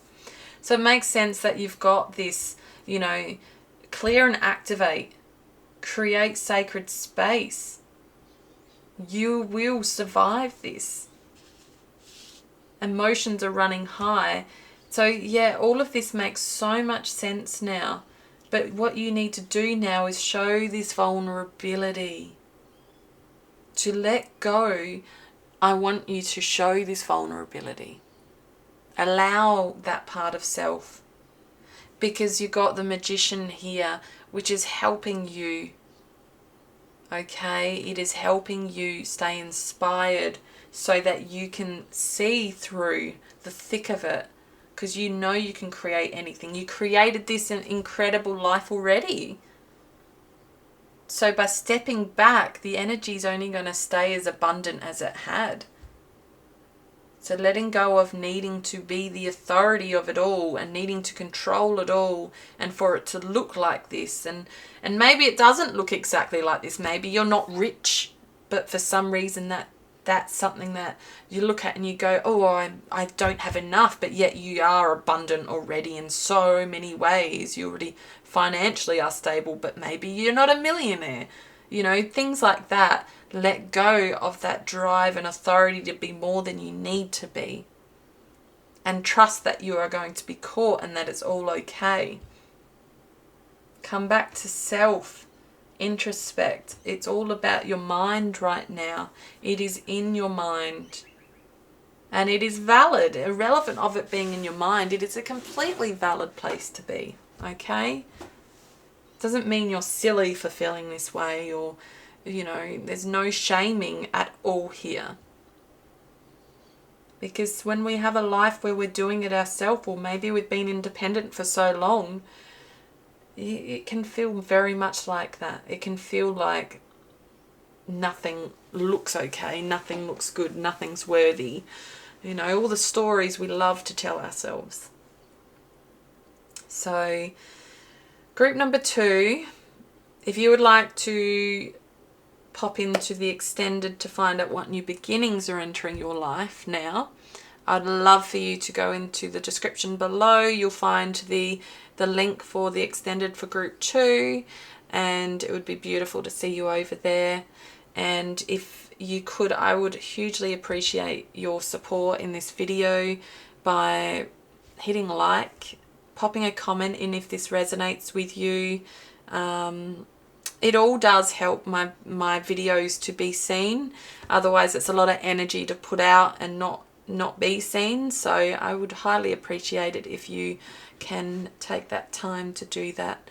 So it makes sense that you've got this, you know, clear and activate, create sacred space. You will survive this. Emotions are running high. So yeah, all of this makes so much sense now. But what you need to do now is show this vulnerability. To let go, I want you to show this vulnerability. Allow that part of self. Because you got the Magician here, which is helping you. Okay, it is helping you stay inspired so that you can see through the thick of it. Because you know you can create anything. You created this incredible life already. So by stepping back, the energy is only going to stay as abundant as it had. So letting go of needing to be the authority of it all and needing to control it all and for it to look like this. And maybe it doesn't look exactly like this. Maybe you're not rich, but for some reason that's something that you look at and you go, oh, I don't have enough, but yet you are abundant already in so many ways. You already financially are stable, but maybe you're not a millionaire. You know, things like that. Let go of that drive and authority to be more than you need to be. And trust that you are going to be caught and that it's all okay. Come back to self. Introspect. It's all about your mind right now. It is in your mind. And it is valid. Irrelevant of it being in your mind, it is a completely valid place to be. Okay? Doesn't mean you're silly for feeling this way or, you know, there's no shaming at all here. Because when we have a life where we're doing it ourselves, or maybe we've been independent for so long, it can feel very much like that. It can feel like nothing looks okay, nothing looks good, nothing's worthy. You know, all the stories we love to tell ourselves. So, group number 2, if you would like to pop into the extended to find out what new beginnings are entering your life now, I'd love for you to go into the description below. You'll find the link for the extended for group 2, and it would be beautiful to see you over there. And if you could, I would hugely appreciate your support in this video by hitting like, popping a comment in if this resonates with you. It all does help my videos to be seen. Otherwise it's a lot of energy to put out and not be seen. So I would highly appreciate it if you can take that time to do that.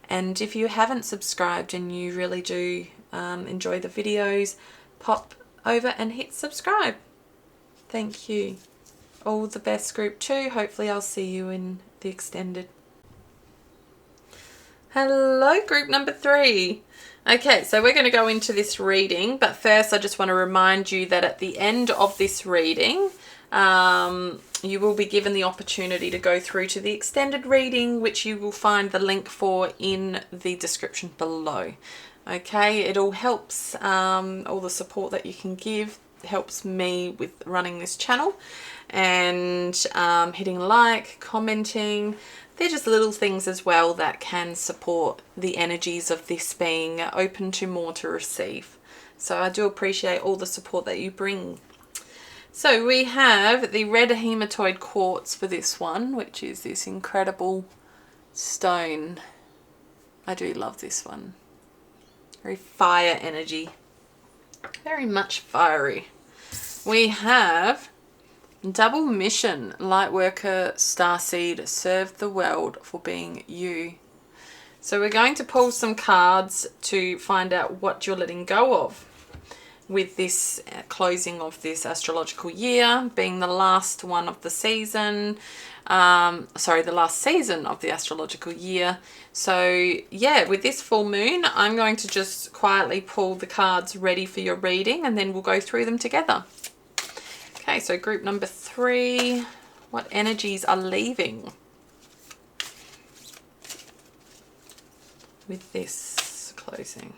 And if you haven't subscribed and you really do enjoy the videos, pop over and hit subscribe. Thank you. All the best, group 2. Hopefully I'll see you in the extended. Hello, group number 3. Okay, so we're going to go into this reading, but first I just want to remind you that at the end of this reading, you will be given the opportunity to go through to the extended reading, which you will find the link for in the description below. Okay, it all helps, all the support that you can give helps me with running this channel, and hitting like, commenting. They're just little things as well that can support the energies of this being open to more to receive. So I do appreciate all the support that you bring. So we have the red hematoid quartz for this one, which is this incredible stone. I do love this one. Very fire energy. Very much fiery. We have double mission, Lightworker, Starseed, serve the world for being you. So we're going to pull some cards to find out what you're letting go of with this closing of this astrological year, being the last one of the season. The last season of the astrological year. So yeah, with this full moon, I'm going to just quietly pull the cards ready for your reading, and then we'll go through them together. Okay, so group number 3, what energies are leaving with this closing?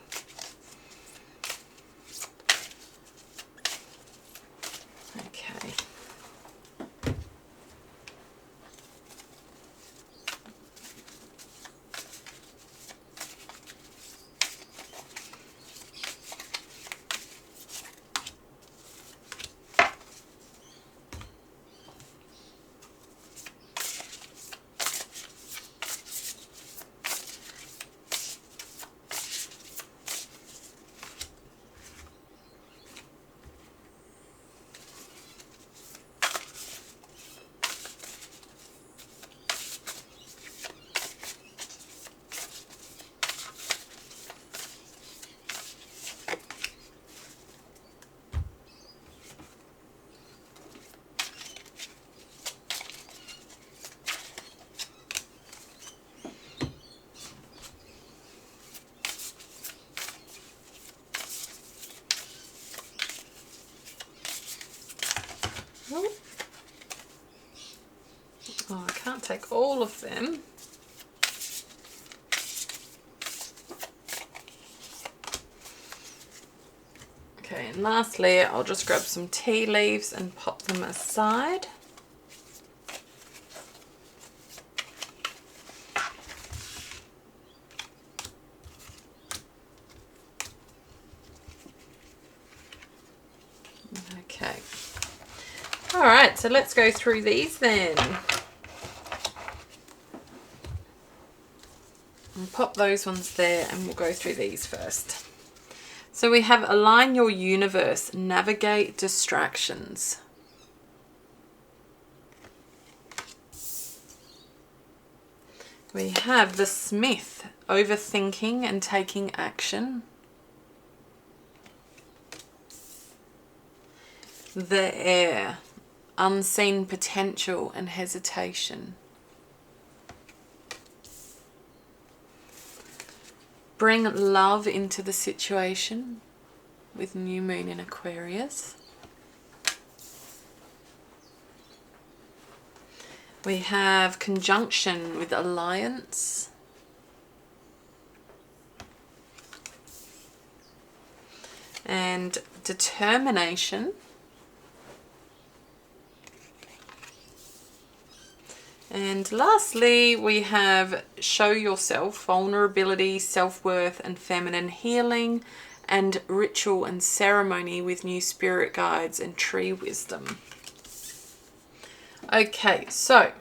Oh, I can't take all of them. Okay, and lastly, I'll just grab some tea leaves and pop them aside. Okay. All right, so let's go through these then. And pop those ones there and we'll go through these first. So we have align your universe, navigate distractions. We have the Smith, overthinking and taking action. The Air, unseen potential and hesitation. Bring love into the situation with new moon in Aquarius. We have conjunction with alliance. And determination. And lastly, we have show yourself, vulnerability, self-worth and feminine healing, and ritual and ceremony with new spirit guides and tree wisdom. Okay, so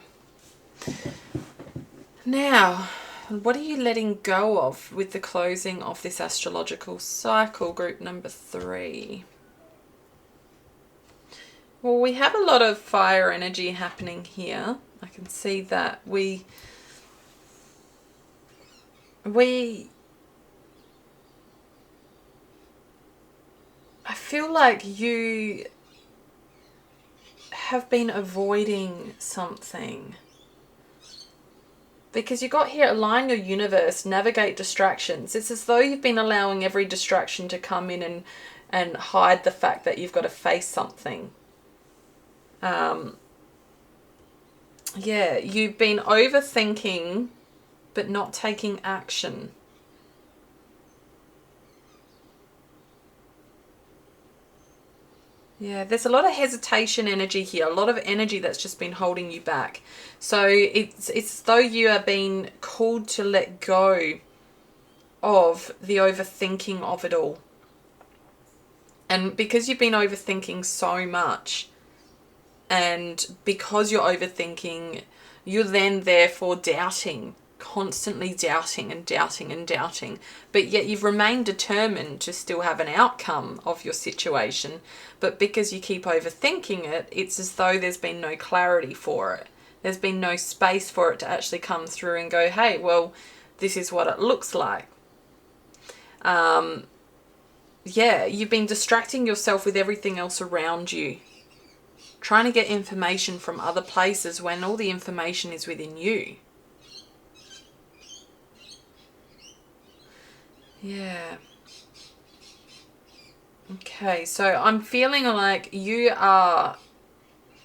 now what are you letting go of with the closing of this astrological cycle, group number 3? Well, we have a lot of fire energy happening here. I can see that I feel like you have been avoiding something. Because you got here, align your universe, navigate distractions. It's as though you've been allowing every distraction to come in and hide the fact that you've got to face something. Yeah, you've been overthinking but not taking action. Yeah, there's a lot of hesitation energy here, a lot of energy that's just been holding you back. So it's as though you are being called to let go of the overthinking of it all. And because you've been overthinking so much, and because you're overthinking, you're then therefore doubting, constantly doubting and doubting and doubting. But yet you've remained determined to still have an outcome of your situation. But because you keep overthinking it, it's as though there's been no clarity for it. There's been no space for it to actually come through and go, hey, well, this is what it looks like. Yeah, you've been distracting yourself with everything else around you, trying to get information from other places when all the information is within you. Yeah. Okay, so I'm feeling like you are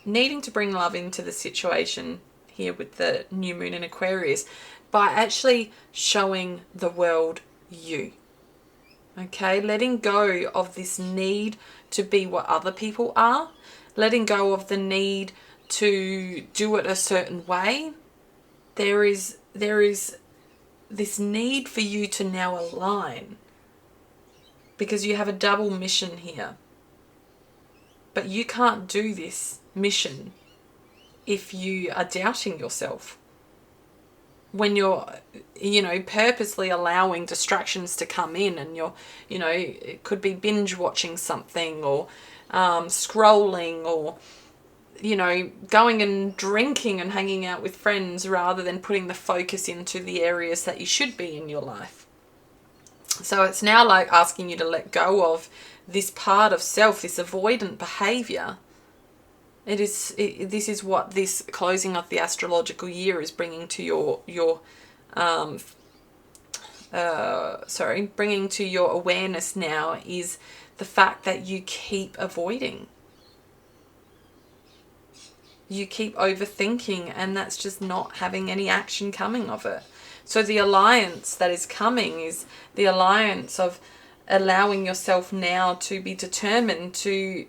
needing to bring love into the situation here with the new moon in Aquarius by actually showing the world you. Okay, letting go of this need to be what other people are, letting go of the need to do it a certain way. There is this need for you to now align, because you have a double mission here. But you can't do this mission if you are doubting yourself. When you're, purposely allowing distractions to come in, and you're, it could be binge watching something, or scrolling, or, going and drinking and hanging out with friends rather than putting the focus into the areas that you should be in your life. So it's now like asking you to let go of this part of self, this avoidant behavior. This is what this closing of the astrological year is bringing to bringing to your awareness now, is the fact that you keep avoiding. you keep overthinking, and that's just not having any action coming of it. So the alliance that is coming is the alliance of allowing yourself now to be determined to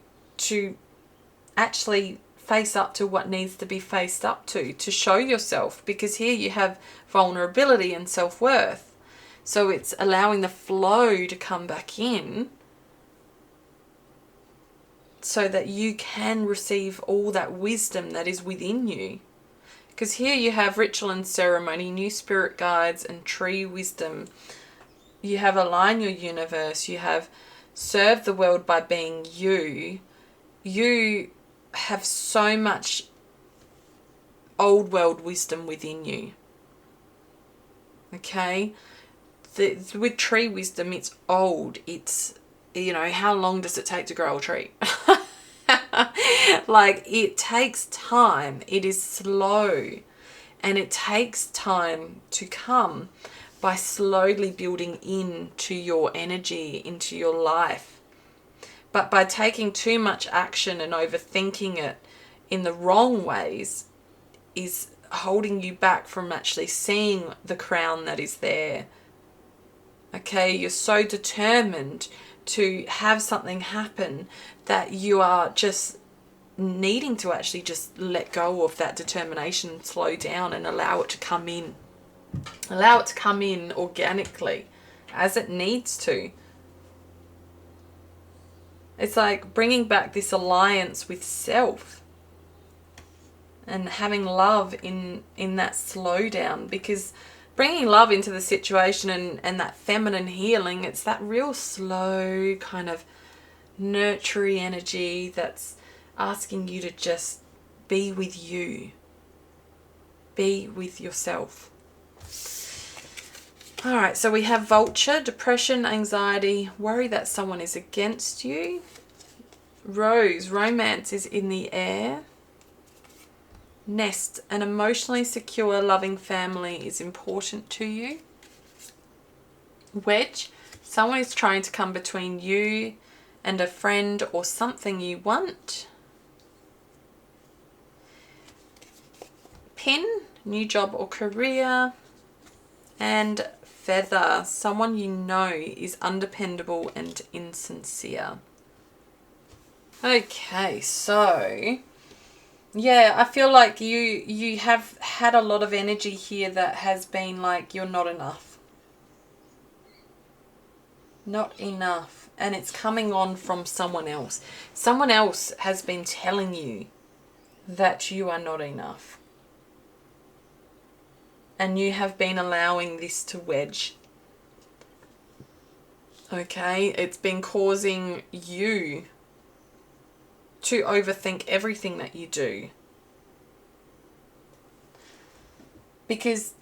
actually face up to what needs to be faced up to show yourself, because here you have vulnerability and self-worth. So it's allowing the flow to come back in so that you can receive all that wisdom that is within you. Because here you have ritual and ceremony, new spirit guides, and tree wisdom. You have align your universe. You have serve the world by being you. You have so much old world wisdom within you. Okay? With tree wisdom, it's old. It's, you know, how long does it take to grow a tree? Like, it takes time. It is slow, and it takes time to come by slowly building into your energy, into your life. But by taking too much action and overthinking it in the wrong ways is holding you back from actually seeing the crown that is there. Okay, you're so determined to have something happen that you are just needing to actually just let go of that determination, slow down, and allow it to come in. Allow it to come in organically as it needs to. It's like bringing back this alliance with self and having love in that slowdown, because bringing love into the situation and that feminine healing, it's that real slow kind of nurturing energy that's asking you to just be with you. Be with yourself. All right, so we have vulture, depression, anxiety, worry that someone is against you. Rose, romance is in the air. Nest, an emotionally secure, loving family is important to you. Wedge, someone is trying to come between you and a friend or something you want. Pin, new job or career. And feather, someone you know is undependable and insincere. Okay, so yeah, I feel like you have had a lot of energy here that has been like, you're not enough. Not enough. And it's coming on from someone else. Someone else has been telling you that you are not enough. And you have been allowing this to wedge. Okay, it's been causing you to overthink everything that you do. Because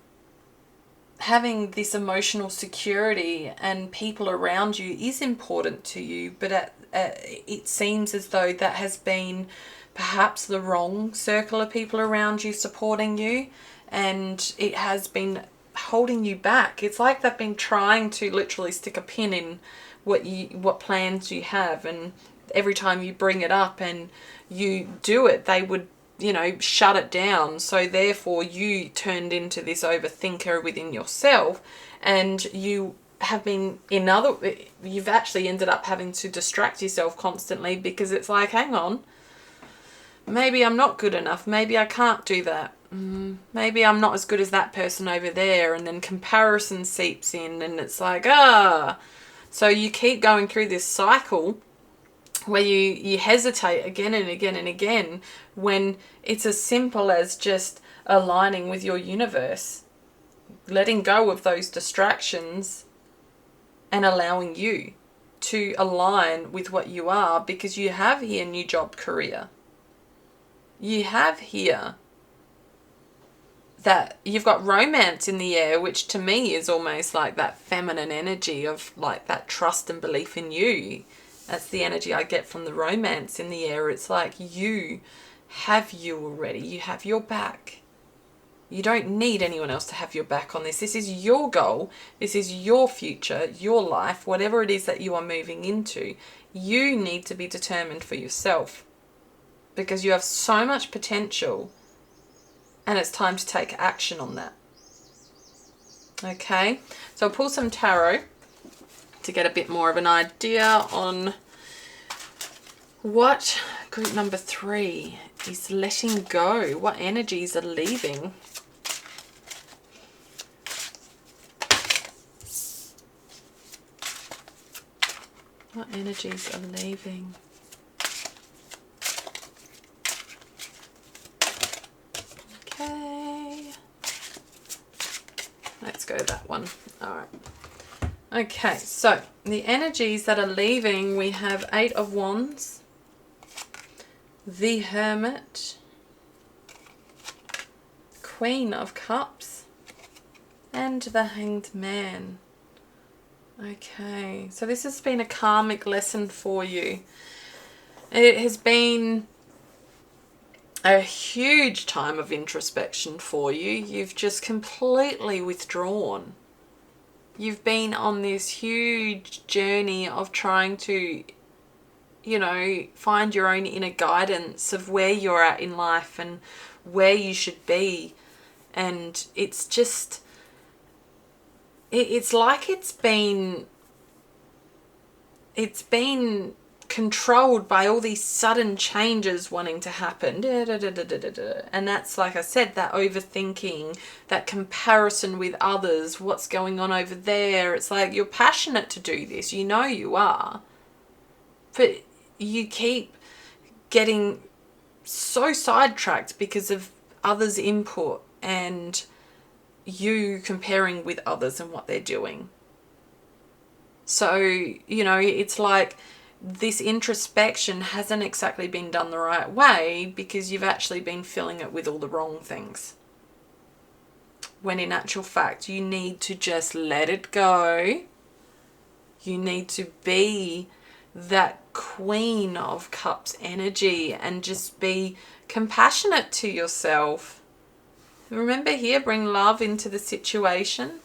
having this emotional security and people around you is important to you, but it seems as though that has been perhaps the wrong circle of people around you supporting you, and it has been holding you back. It's like they've been trying to literally stick a pin in what plans you have, and every time you bring it up and you do it, they would, you know, shut it down. So therefore you turned into this overthinker within yourself, and you have been you've actually ended up having to distract yourself constantly, because it's like, hang on, maybe I'm not good enough, maybe I can't do that, maybe I'm not as good as that person over there, and then comparison seeps in, and it's like, so you keep going through this cycle where you hesitate again and again and again, when it's as simple as just aligning with your universe, letting go of those distractions and allowing you to align with what you are, because you have here new job, career. You have here that you've got romance in the air, which to me is almost like that feminine energy of like that trust and belief in you. That's the energy I get from the romance in the air. It's like you have you already. You have your back. You don't need anyone else to have your back on this. This is your goal. This is your future, your life, whatever it is that you are moving into. You need to be determined for yourself. because you have so much potential and it's time to take action on that. Okay, so I'll pull some tarot to get a bit more of an idea on what group number 3 is letting go, what energies are leaving. What energies are leaving? Okay. Let's go that one. All right. Okay, so the energies that are leaving, we have 8 of Wands, the Hermit, Queen of Cups, and the Hanged Man. Okay, so this has been a karmic lesson for you. It has been a huge time of introspection for you. You've just completely withdrawn. You've been on this huge journey of trying to, you know, find your own inner guidance of where you're at in life and where you should be. And it's just, it's like it's been controlled by all these sudden changes wanting to happen. And that's, like I said, that overthinking, that comparison with others, what's going on over there. It's like you're passionate to do this, you know you are, but you keep getting so sidetracked because of others' input and you comparing with others and what they're doing. So, you know, it's like this introspection hasn't exactly been done the right way because you've actually been filling it with all the wrong things. When in actual fact, you need to just let it go. You need to be that Queen of Cups energy and just be compassionate to yourself. Remember here, bring love into the situation.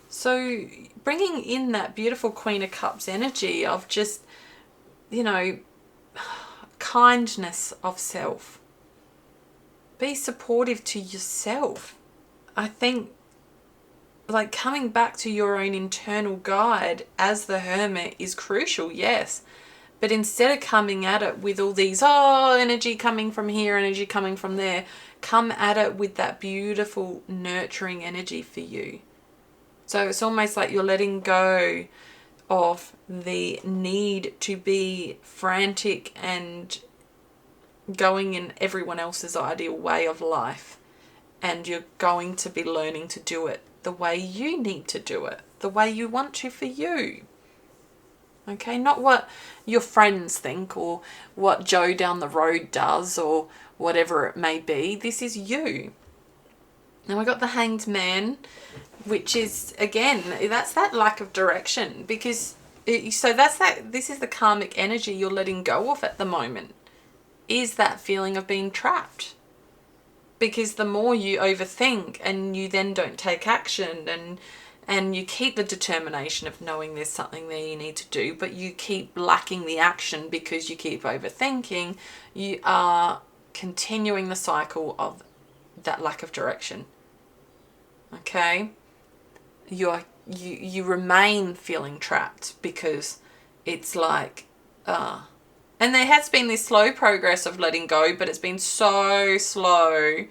So bringing in that beautiful Queen of Cups energy of just, you know, kindness of self. Be supportive to yourself. I think, like, coming back to your own internal guide as the Hermit is crucial, yes. But instead of coming at it with all these, energy coming from here, energy coming from there, come at it with that beautiful nurturing energy for you. So it's almost like you're letting go of the need to be frantic and going in everyone else's ideal way of life. And you're going to be learning to do it the way you need to do it, the way you want to for you. Okay, not what your friends think or what Joe down the road does or whatever it may be. This is you. Now we got the Hanged Man, which is, again, that's that lack of direction, because this is the karmic energy you're letting go of at the moment, is that feeling of being trapped. Because the more you overthink and you then don't take action and you keep the determination of knowing there's something there you need to do, but you keep lacking the action because you keep overthinking, you are continuing the cycle of that lack of direction. Okay? You remain feeling trapped because it's like, and there has been this slow progress of letting go, but it's been so slow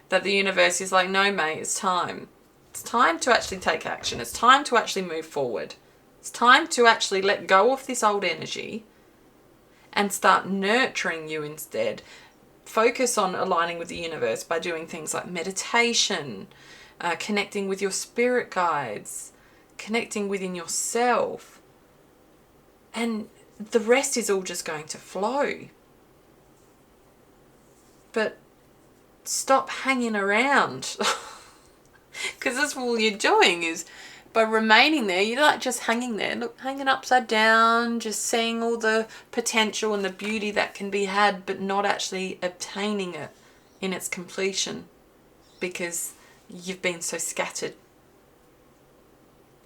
that the universe is like, no, mate, it's time. It's time to actually take action. It's time to actually move forward. It's time to actually let go of this old energy and start nurturing you instead. Focus on aligning with the universe by doing things like meditation, connecting with your spirit guides, connecting within yourself. And the rest is all just going to flow. But stop hanging around. Because that's all you're doing is, by remaining there, you're not just hanging there. Look, hanging upside down, just seeing all the potential and the beauty that can be had, but not actually obtaining it in its completion because you've been so scattered.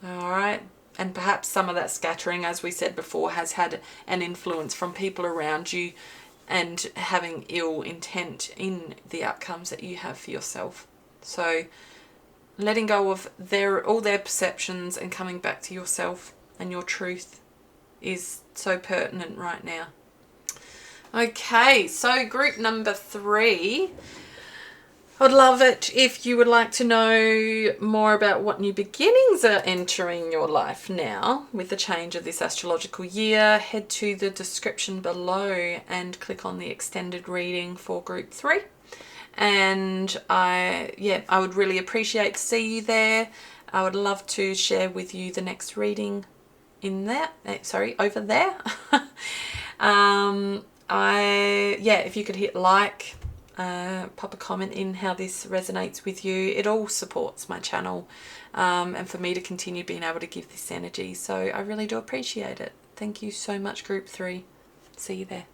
All right. And perhaps some of that scattering, as we said before, has had an influence from people around you and having ill intent in the outcomes that you have for yourself. So letting go of all their perceptions and coming back to yourself and your truth is so pertinent right now. Okay, so group number 3. I'd love it if you would like to know more about what new beginnings are entering your life now with the change of this astrological year. Head to the description below and click on the extended reading for group 3. And I would really appreciate to see you there. I would love to share with you the next reading in there. Over there. If you could hit like, pop a comment in how this resonates with you. It all supports my channel, and for me to continue being able to give this energy. So I really do appreciate it. Thank you so much, group 3. See you there.